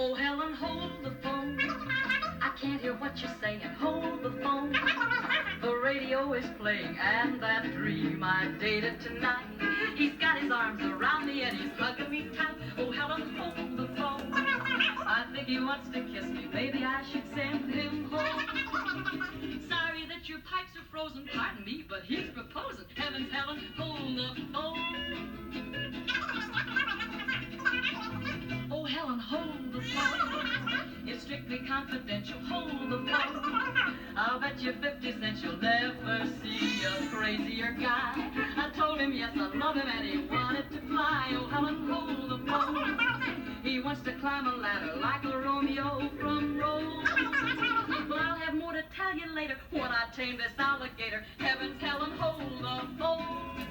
Oh, Helen, hold the phone. I can't hear what you're saying. Hold the phone. The radio is playing, and that dream I dated tonight. He's got his arms around me and he's hugging me tight. Oh, Helen, hold the phone. I think he wants to kiss me. Maybe I should send him home. Sorry that your pipes are frozen. Pardon me, but he's proposing. Heavens, Helen, hold the phone. Oh, Helen, hold the phone. It's strictly confidential. Hold the phone. I'll bet you 50 cents you'll never see a crazier guy. I told him yes, I love him, and he wanted to fly. Oh, Helen, hold the phone. He wants to climb a ladder like a Romeo from Rome. But I'll have more to tell you later when I tame this alligator. Heavens, Helen, hold the phone.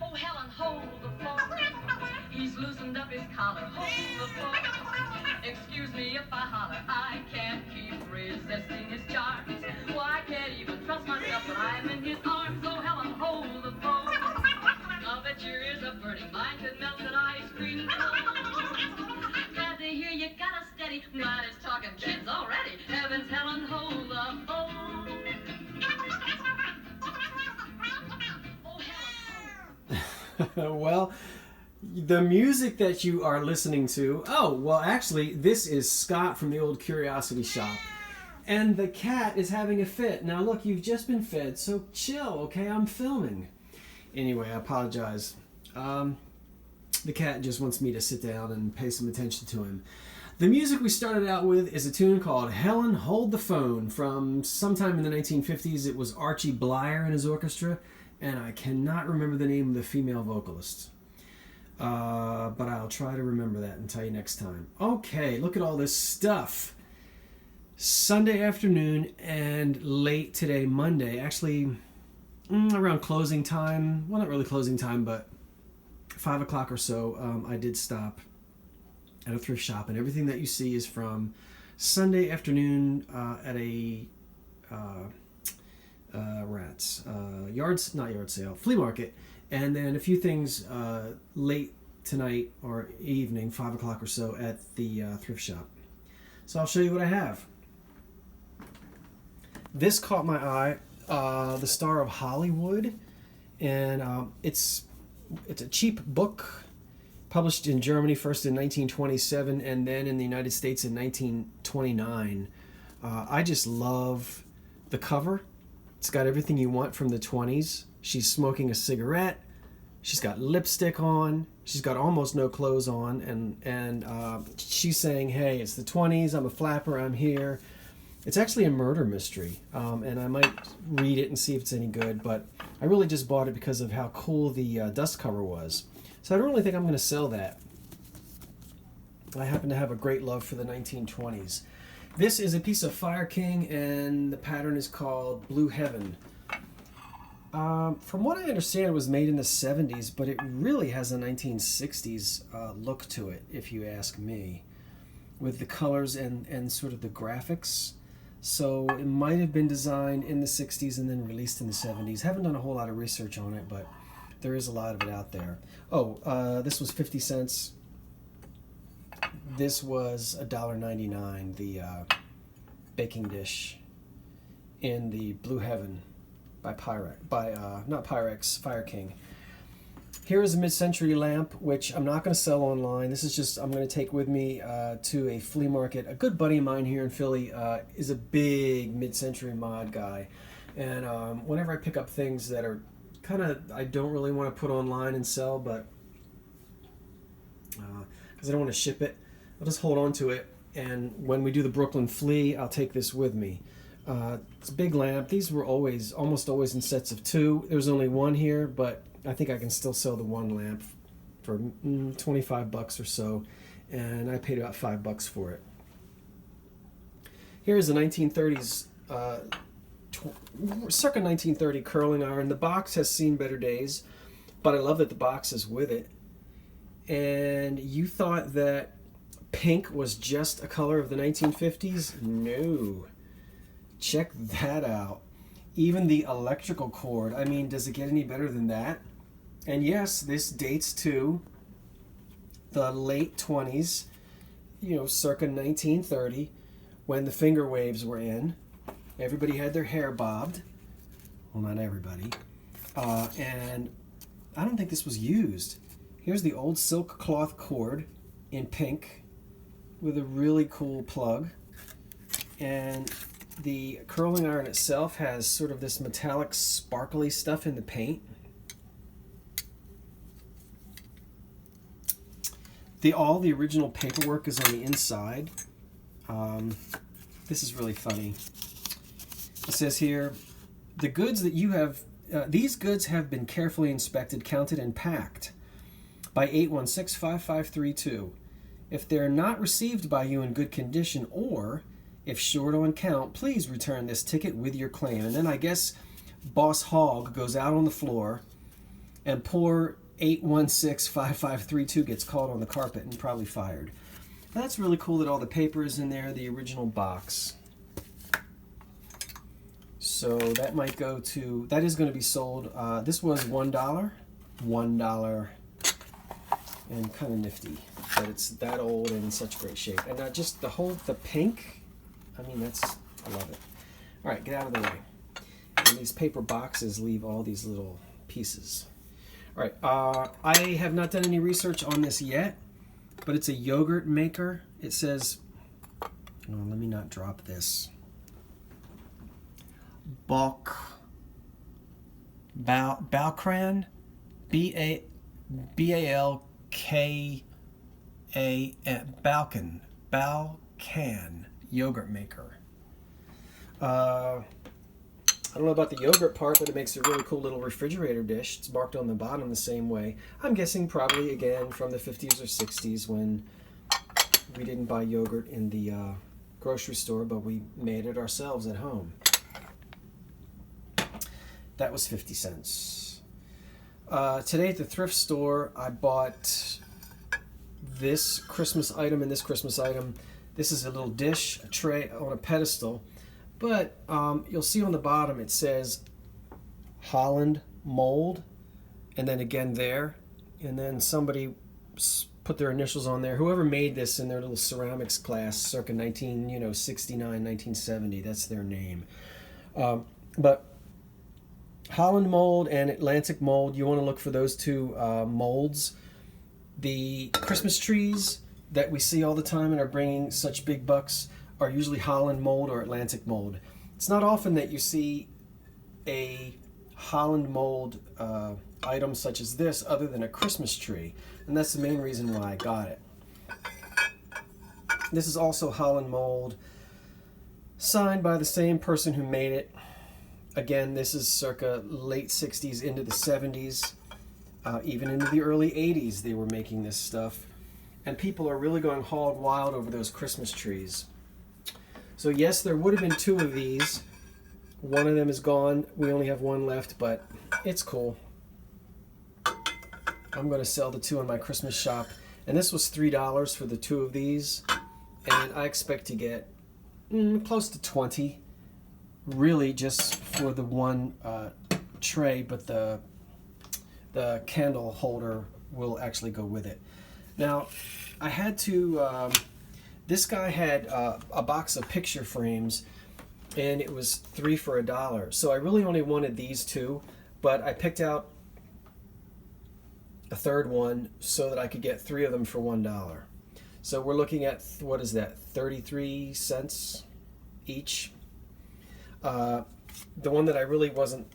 Oh, Helen, hold the phone. He's loosened up his collar. Hold the phone. Excuse me if I holler. I can't keep resisting his charms. Well, I can't even trust myself when I'm in his arms. Oh, Helen, hold the phone. I'll bet your ears are burning. Mine could melt an ice cream cone. Glad to hear you got a steady. Mine is talking kids already. Heavens, Helen, hold the phone. Oh, Helen. Well, the music that you are listening to, actually, this is Scott from the old Curiosity Shop. And the cat is having a fit. Now, look, you've just been fed, so chill, okay? I'm filming. Anyway, I apologize. The cat just wants me to sit down and pay some attention to him. The music we started out with is a tune called Helen, Hold the Phone from sometime in the 1950s. It was Archie Blyer and his orchestra, and I cannot remember the name of the female vocalist. But I'll try to remember that and tell you next time. Okay, look at all this stuff. Sunday afternoon and late today, Monday, actually around closing time. Well, not really closing time, but 5 o'clock or so, I did stop at a thrift shop, and everything that you see is from Sunday afternoon at a yard sale, flea market, and then a few things late tonight or evening, 5 o'clock or so, at the thrift shop. So I'll show you what I have. This caught my eye, The Star of Hollywood, and it's a cheap book, published in Germany first in 1927 and then in the United States in 1929. I just love the cover. It's got everything you want from the 20s. She's smoking a cigarette. She's got lipstick on. She's got almost no clothes on, and she's saying, "Hey, it's the 20s. I'm a flapper. I'm here." It's actually a murder mystery, and I might read it and see if it's any good, but I really just bought it because of how cool the dust cover was. So I don't really think I'm going to sell that. I happen to have a great love for the 1920s. This is a piece of Fire King, and the pattern is called Blue Heaven. From what I understand, it was made in the 70s, but it really has a 1960s look to it, if you ask me, with the colors and sort of the graphics. So it might have been designed in the 60s and then released in the 70s. Haven't done a whole lot of research on it, but there is a lot of it out there. This was 50 cents. This was $1.99, the baking dish in the Blue Heaven by Pyrex, Fire King. Here is a mid-century lamp, which I'm not going to sell online. This is just, I'm going to take with me to a flea market. A good buddy of mine here in Philly is a big mid-century mod guy. And whenever I pick up things that are kind of, I don't really want to put online and sell, but because I don't want to ship it, I'll just hold on to it. And when we do the Brooklyn Flea, I'll take this with me. It's a big lamp. These were almost always in sets of 2. There's only one here, but I think I can still sell the one lamp for $25 or so, and I paid about $5 for it. Here is a 1930s, circa 1930 curling iron. The box has seen better days, but I love that the box is with it. And you thought that pink was just a color of the 1950s? No. Check that out. Even the electrical cord, I mean, does it get any better than that? And yes, this dates to the the late 20s, circa 1930, when the finger waves were in. Everybody had their hair bobbed. Well, not everybody. And I don't think this was used. Here's the old silk cloth cord in pink with a really cool plug. And the curling iron itself has sort of this metallic sparkly stuff in the paint. All the original paperwork is on the inside. This is really funny. It says here, the goods that you have, these goods have been carefully inspected, counted, and packed by 816-5532. If they're not received by you in good condition, or if short on count, please return this ticket with your claim. And then I guess Boss Hogg goes out on the floor, and poor 816-5532 gets caught on the carpet and probably fired. That's really cool that all the paper is in there, the original box. So that might go to, that is going to be sold. This was $1, and kind of nifty, but it's that old and in such great shape. And just the pink, I mean, I love it. All right, get out of the way. And these paper boxes leave all these little pieces. All right, I have not done any research on this yet, but it's a yogurt maker. It says, oh, let me not drop this. Balkan, Balkan yogurt maker. I don't know about the yogurt part, but it makes a really cool little refrigerator dish. It's marked on the bottom the same way. I'm guessing probably, again, from the 50s or 60s when we didn't buy yogurt in the grocery store, but we made it ourselves at home. That was 50 cents. Today at the thrift store, I bought this Christmas item and this Christmas item. This is a little dish, a tray on a pedestal. But you'll see on the bottom it says Holland mold, and then again there, and then somebody put their initials on there. Whoever made this in their little ceramics class, circa 1969, 1970, that's their name. But Holland mold and Atlantic mold, you want to look for those two molds. The Christmas trees that we see all the time and are bringing such big bucks are usually Holland mold or Atlantic mold. It's not often that you see a Holland mold item such as this other than a Christmas tree, and that's the main reason why I got it. This is also Holland mold, signed by the same person who made it. Again, this is circa late 60s into the 70s, even into the early 80s they were making this stuff, and people are really going hog wild over those Christmas trees. So yes, there would have been two of these. One of them is gone. We only have one left, but it's cool. I'm going to sell the two in my Christmas shop. And this was $3 for the two of these. And I expect to get close to 20. Really just for the one tray, but the candle holder will actually go with it. Now, I had to... this guy had a box of picture frames, and it was 3 for $1. So I really only wanted these two, but I picked out a third one so that I could get 3 of them for $1. So we're looking at, what is that, 33 cents each. The one that I really wasn't,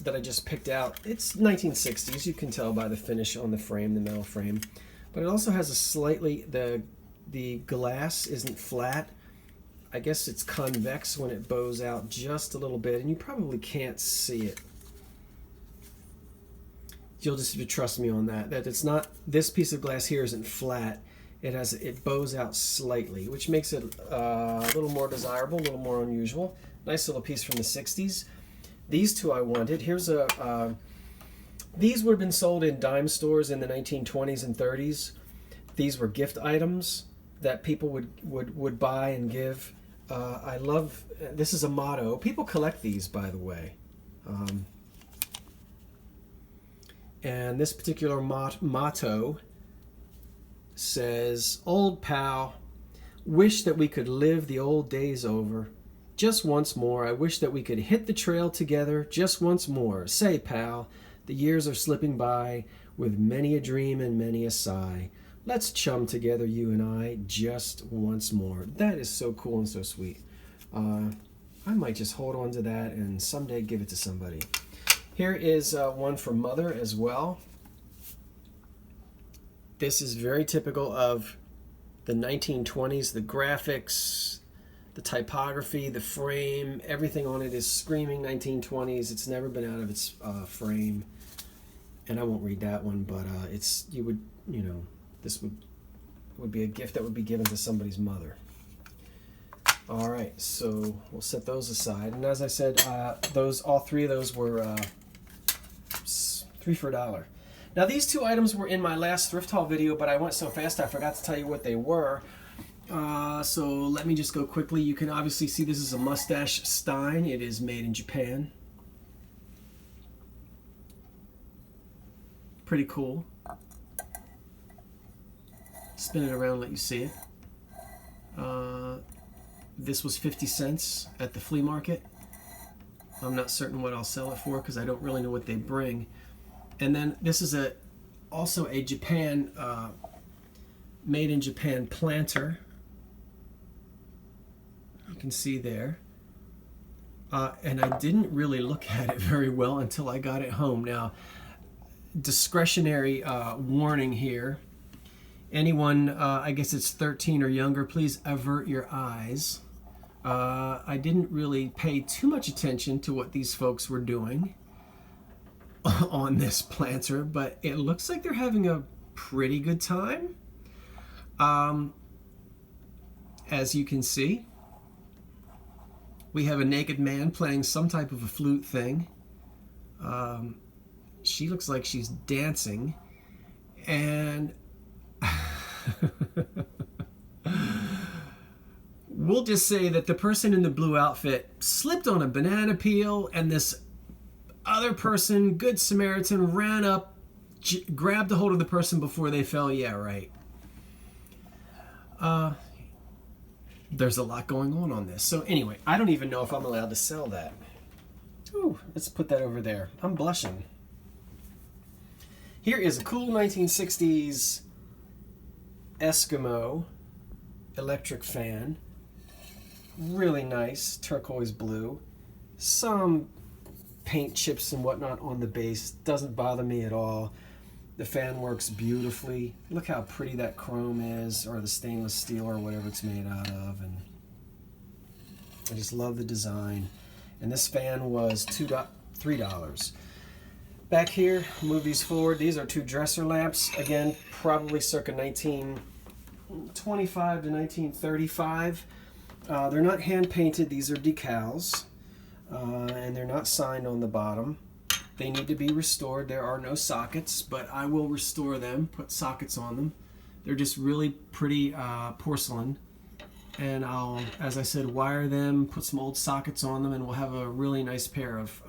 that I just picked out, it's 1960s. You can tell by the finish on the frame, the metal frame. But it also has a slightly, the glass isn't flat. I guess it's convex when it bows out just a little bit, and you probably can't see it. You'll just have to trust me on that. That it's not, this piece of glass here isn't flat. It bows out slightly, which makes it a little more desirable, a little more unusual. Nice little piece from the 60s. These two I wanted. Here's these would have been sold in dime stores in the 1920s and 30s. These were gift items that people would buy and give. I love, this is a motto. People collect these, by the way. And this particular motto says, "Old pal, wish that we could live the old days over. Just once more, I wish that we could hit the trail together just once more. Say, pal, the years are slipping by with many a dream and many a sigh. Let's chum together, you and I, just once more." That is so cool and so sweet. I might just hold on to that and someday give it to somebody. Here is one for Mother as well. This is very typical of the 1920s. The graphics, the typography, the frame, everything on it is screaming 1920s. It's never been out of its frame. And I won't read that one, but this would be a gift that would be given to somebody's mother. All right, so we'll set those aside. And as I said, all three of those were 3 for $1. Now these two items were in my last thrift haul video, but I went so fast I forgot to tell you what they were. So let me just go quickly. You can obviously see this is a Moustache Stein. It is made in Japan. Pretty cool. Spin it around and let you see it. This was 50 cents at the flea market. I'm not certain what I'll sell it for because I don't really know what they bring. And then this is also a Japan, made in Japan planter. You can see there. And I didn't really look at it very well until I got it home. Now, discretionary warning here. Anyone, I guess it's 13 or younger, please avert your eyes. I didn't really pay too much attention to what these folks were doing on this planter, but it looks like they're having a pretty good time. As you can see, we have a naked man playing some type of a flute thing. She looks like she's dancing, and we'll just say that the person in the blue outfit slipped on a banana peel, and this other person, Good Samaritan, ran up, grabbed a hold of the person before they fell. Yeah, right. There's a lot going on this. So anyway, I don't even know if I'm allowed to sell that. Ooh, let's put that over there. I'm blushing. Here is a cool 1960s Eskimo electric fan. Really nice, turquoise blue. Some paint chips and whatnot on the base. Doesn't bother me at all. The fan works beautifully. Look how pretty that chrome is, or the stainless steel, or whatever it's made out of. And I just love the design. And this fan was $3. Back here, move these forward. These are two dresser lamps. Again, probably circa 1925 to 1935. They're not hand painted. These are decals. And they're not signed on the bottom. They need to be restored. There are no sockets, but I will restore them, put sockets on them. They're just really pretty porcelain. And I'll, as I said, wire them, put some old sockets on them, and we'll have a really nice pair of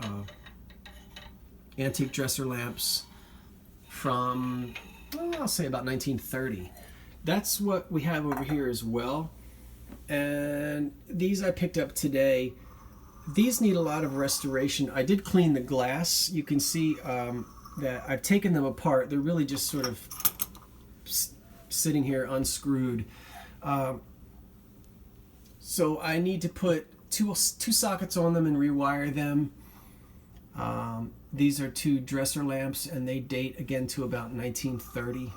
antique dresser lamps from, well, I'll say about 1930. That's what we have over here as well. And these I picked up today. These need a lot of restoration. I did clean the glass. You can see that I've taken them apart. They're really just sort of sitting here unscrewed. So I need to put two sockets on them and rewire them. These are two dresser lamps, and they date again to about 1930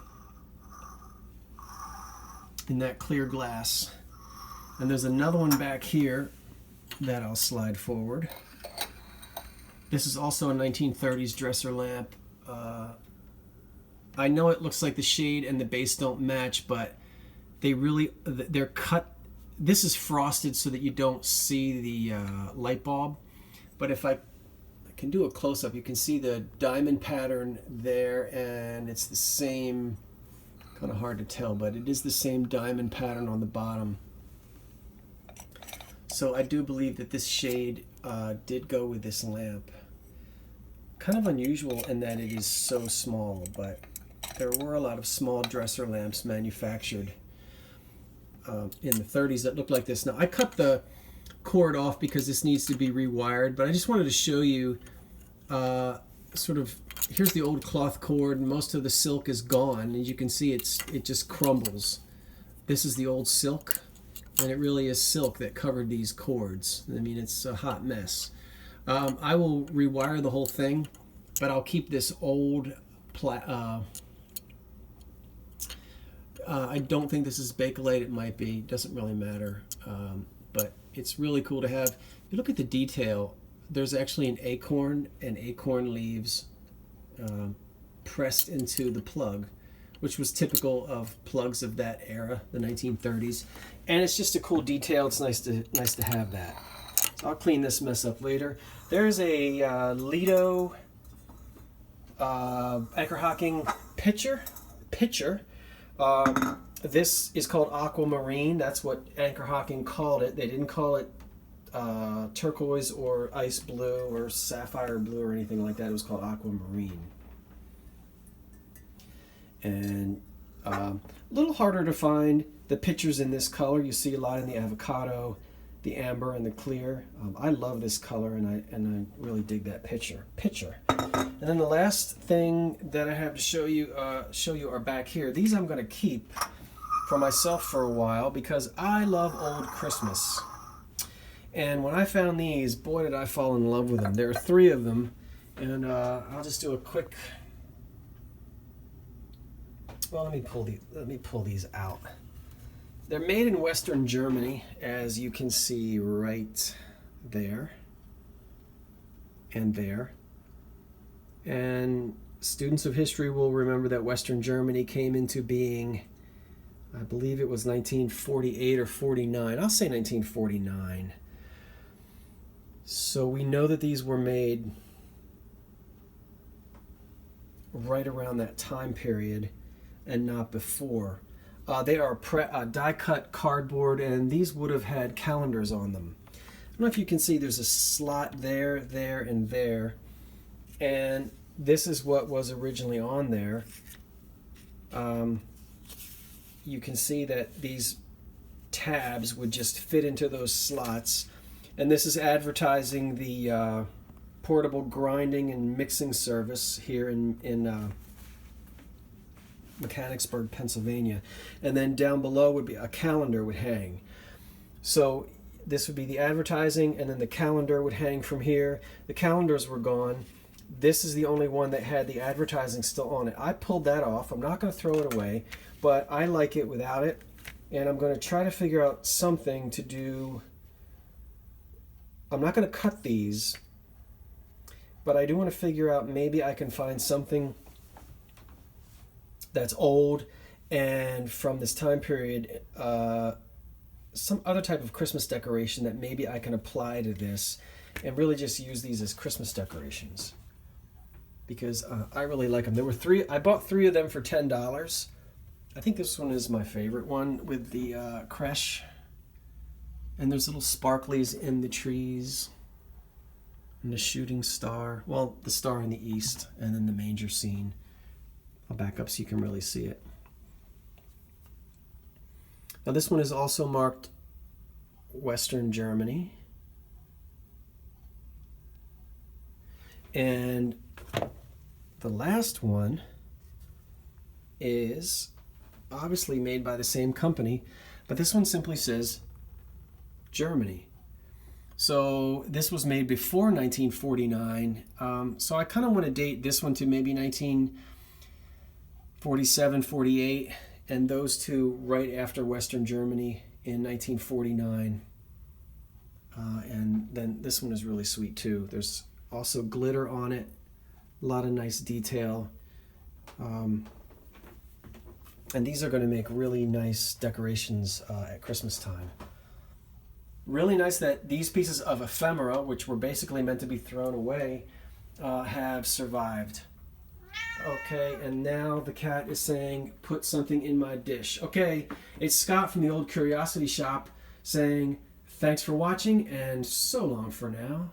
in that clear glass. And there's another one back here that I'll slide forward. This is also a 1930s dresser lamp. I know it looks like the shade and the base don't match, but they're cut. This is frosted so that you don't see the light bulb. But if I can do a close-up, you can see the diamond pattern there, and it's the same, kind of hard to tell, but it is the same diamond pattern on the bottom. So I do believe that this shade did go with this lamp. Kind of unusual in that it is so small, but there were a lot of small dresser lamps manufactured in the 30s that looked like this. Now I cut the cord off because this needs to be rewired, but I just wanted to show you sort of, here's the old cloth cord, and most of the silk is gone. As you can see, it just crumbles. This is the old silk, and it really is silk that covered these cords. I mean, it's a hot mess. I will rewire the whole thing, but I'll keep this old I don't think this is Bakelite. It might be. Doesn't really matter. But it's really cool to have. If you look at the detail, there's actually an acorn and acorn leaves pressed into the plug, which was typical of plugs of that era, the 1930s. And it's just a cool detail. It's nice to have that. So I'll clean this mess up later. There's a Lido anchor hocking pitcher. This is called Aquamarine. That's what anchor hocking called it. They didn't call it turquoise or ice blue or sapphire blue or anything like that. It was called Aquamarine. And a little harder to find the pitchers in this color. You see a lot in the avocado, the amber, and the clear. I love this color, and I really dig that pitcher. And then the last thing that I have to show you are back here. These I'm going to keep for myself for a while because I love old Christmas. And when I found these, boy, did I fall in love with them. There are 3 of them, and I'll just do a quick. Well, let me pull these out. They're made in Western Germany, as you can see right there and there. And students of history will remember that Western Germany came into being, I believe it was 1948 or 49. I'll say 1949. So we know that these were made right around that time period and not before. They are die-cut cardboard, and these would have had calendars on them. I don't know if you can see, there's a slot there, there, and there. And this is what was originally on there. You can see that these tabs would just fit into those slots. And this is advertising the portable grinding and mixing service here in Mechanicsburg, Pennsylvania. And then down below would be a calendar would hang. So this would be the advertising, and then the calendar would hang from here. The calendars were gone. This is the only one that had the advertising still on it. I pulled that off. I'm not going to throw it away, but I like it without it. And I'm going to try to figure out something to do. I'm not going to cut these, but I do want to figure out, maybe I can find something that's old and from this time period, some other type of Christmas decoration that maybe I can apply to this and really just use these as Christmas decorations, because I really like them. There were 3. I bought 3 of them for $10. I think this one is my favorite one, with the creche, and there's little sparklies in the trees and the shooting star, well, the star in the east, and then the manger scene. I'll back up so you can really see it. Now this one is also marked Western Germany. And the last one is obviously made by the same company, but this one simply says Germany. So this was made before 1949. So I kind of want to date this one to maybe 1947, 48, and those 2 right after Western Germany in 1949. And then this one is really sweet too. There's also glitter on it, a lot of nice detail. And these are going to make really nice decorations at Christmas time. Really nice that these pieces of ephemera, which were basically meant to be thrown away, have survived. Okay, and now the cat is saying, put something in my dish. Okay, it's Scott from the Old Curiosity Shop saying, thanks for watching and so long for now.